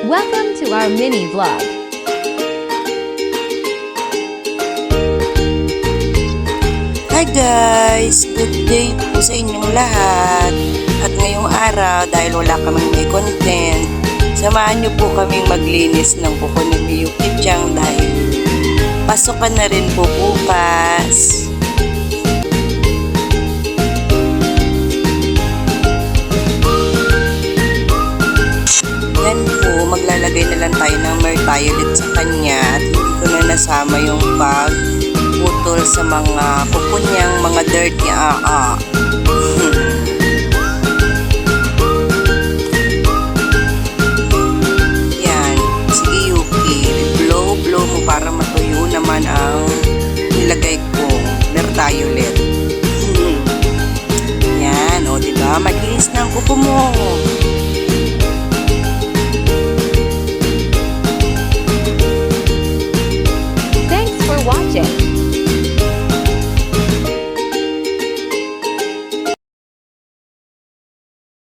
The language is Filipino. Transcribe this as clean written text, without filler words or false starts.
Welcome to our mini vlog. Hi guys! Good day po sa inyong lahat. At ngayong araw, dahil wala kaming may content, samahan niyo po kaming maglinis ng buko ni Miyuki Chang dahil pasokan na rin po bukas. Yan po, maglalagay na lang tayo ng Mertiolit sa kanya at hindi ko na nasama yung putol sa mga kuko niyang mga dirt niya. Yan, sige Yuki, blow mo para matuyo naman ang nilagay kong Mertiolit. Yan, o diba, malinis na ang kuko mo. Thanks for watching.